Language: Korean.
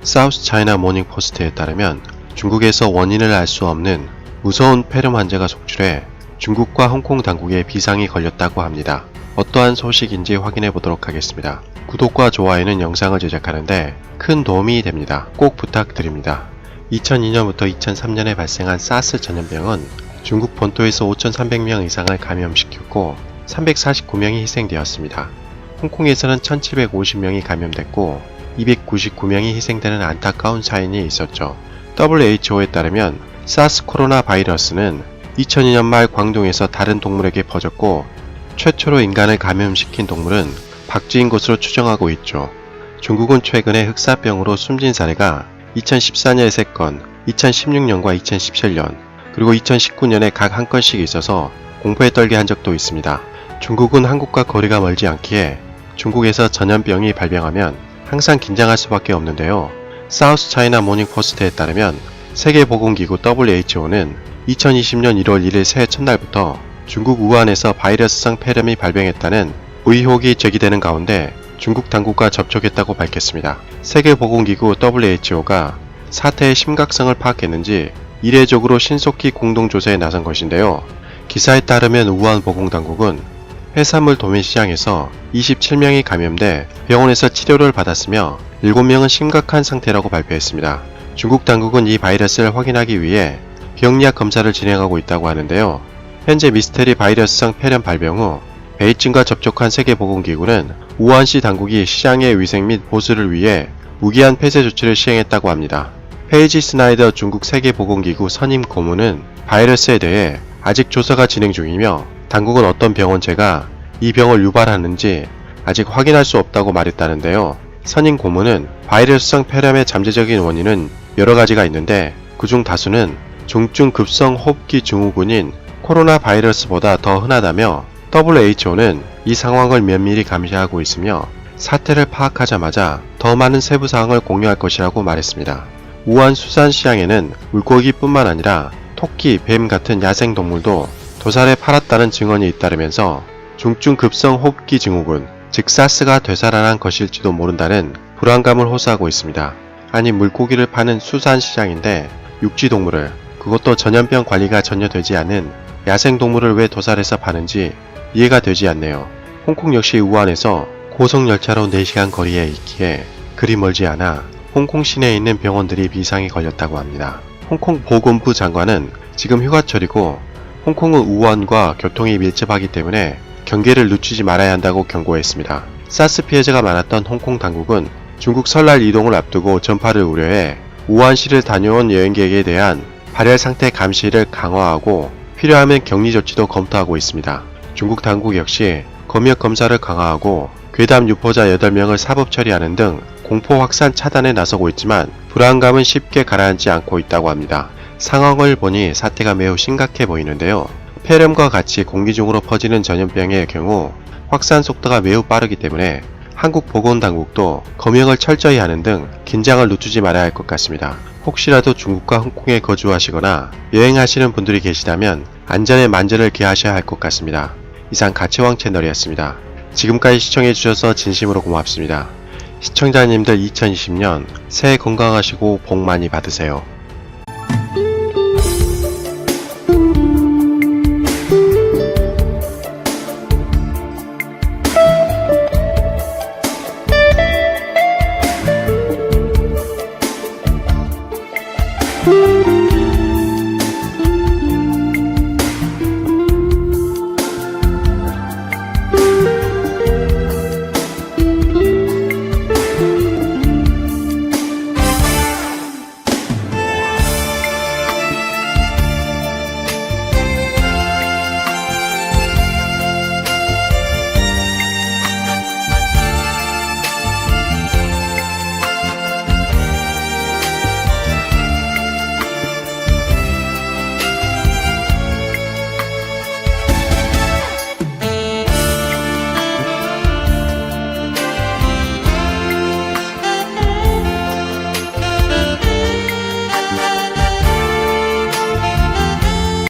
사우스 차이나 모닝 포스트에 따르면 중국에서 원인을 알 수 없는 무서운 폐렴 환자가 속출해 중국과 홍콩 당국에 비상이 걸렸다고 합니다. 어떠한 소식인지 확인해 보도록 하겠습니다. 구독과 좋아요는 영상을 제작하는데 큰 도움이 됩니다. 꼭 부탁드립니다. 2002년부터 2003년에 발생한 사스 전염병은 중국 본토에서 5,300명 이상을 감염시켰고 349명이 희생되었습니다. 홍콩에서는 1,750명이 감염됐고 299명이 희생되는 안타까운 사인이 있었죠. WHO에 따르면 사스 코로나 바이러스는 2002년 말 광동에서 다른 동물에게 퍼졌고 최초로 인간을 감염시킨 동물은 박쥐인 것으로 추정하고 있죠. 중국은 최근에 흑사병으로 숨진 사례가 2014년에 3건, 2016년과 2017년, 그리고 2019년에 각 한 건씩 있어서 공포에 떨게 한 적도 있습니다. 중국은 한국과 거리가 멀지 않기에 중국에서 전염병이 발병하면 항상 긴장할 수밖에 없는데요. 사우스 차이나 모닝 포스트에 따르면 세계보건기구 WHO는 2020년 1월 1일 새해 첫날부터 중국 우한에서 바이러스성 폐렴이 발병했다는 의혹이 제기되는 가운데 중국 당국과 접촉했다고 밝혔습니다. 세계보건기구 WHO가 사태의 심각성을 파악했는지 이례적으로 신속히 공동조사에 나선 것인데요. 기사에 따르면 우한 보건당국은 해산물 도매시장에서 27명이 감염돼 병원에서 치료를 받았으며 7명은 심각한 상태라고 발표했습니다. 중국 당국은 이 바이러스를 확인하기 위해 병리학 검사를 진행하고 있다고 하는데요. 현재 미스테리 바이러스성 폐렴 발병 후 베이징과 접촉한 세계보건기구는 우한시 당국이 시장의 위생 및 보수를 위해 무기한 폐쇄 조치를 시행했다고 합니다. 페이지 스나이더 중국 세계보건기구 선임 고문은 바이러스에 대해 아직 조사가 진행 중이며 당국은 어떤 병원체가 이 병을 유발하는지 아직 확인할 수 없다고 말했다는데요. 선임 고문은 바이러스성 폐렴의 잠재적인 원인은 여러 가지가 있는데 그중 다수는 중증 급성 호흡기 증후군인 코로나 바이러스보다 더 흔하다며 WHO는 이 상황을 면밀히 감시하고 있으며 사태를 파악하자마자 더 많은 세부 사항을 공유할 것이라고 말했습니다. 우한 수산시장에는 물고기뿐만 아니라 토끼, 뱀 같은 야생동물도 도살에 팔았다는 증언이 잇따르면서 중증 급성 호흡기 증후군, 즉 사스가 되살아난 것일지도 모른다는 불안감을 호소하고 있습니다. 아니 물고기를 파는 수산시장인데 육지동물을, 그것도 전염병 관리가 전혀 되지 않은 야생동물을 왜 도살해서 파는지 이해가 되지 않네요. 홍콩 역시 우한에서 고속열차로 4시간 거리에 있기에 그리 멀지 않아 홍콩 시내에 있는 병원들이 비상이 걸렸다고 합니다. 홍콩 보건부 장관은 지금 휴가철이고 홍콩은 우한과 교통이 밀접하기 때문에 경계를 늦추지 말아야 한다고 경고했습니다. 사스 피해자가 많았던 홍콩 당국은 중국 설날 이동을 앞두고 전파를 우려해 우한시를 다녀온 여행객에 대한 발열 상태 감시를 강화하고 필요하면 격리 조치도 검토하고 있습니다. 중국 당국 역시 검역 검사를 강화하고 괴담 유포자 8명을 사법 처리하는 등 공포 확산 차단에 나서고 있지만 불안감은 쉽게 가라앉지 않고 있다고 합니다. 상황을 보니 사태가 매우 심각해 보이는데요. 폐렴과 같이 공기 중으로 퍼지는 전염병의 경우 확산 속도가 매우 빠르기 때문에 한국 보건당국도 검역을 철저히 하는 등 긴장을 늦추지 말아야 할 것 같습니다. 혹시라도 중국과 홍콩에 거주하시거나 여행하시는 분들이 계시다면 안전에 만전을 기하셔야 할 것 같습니다. 이상 가치왕 채널이었습니다. 지금까지 시청해주셔서 진심으로 고맙습니다. 시청자님들 2020년 새해 건강하시고 복 많이 받으세요. you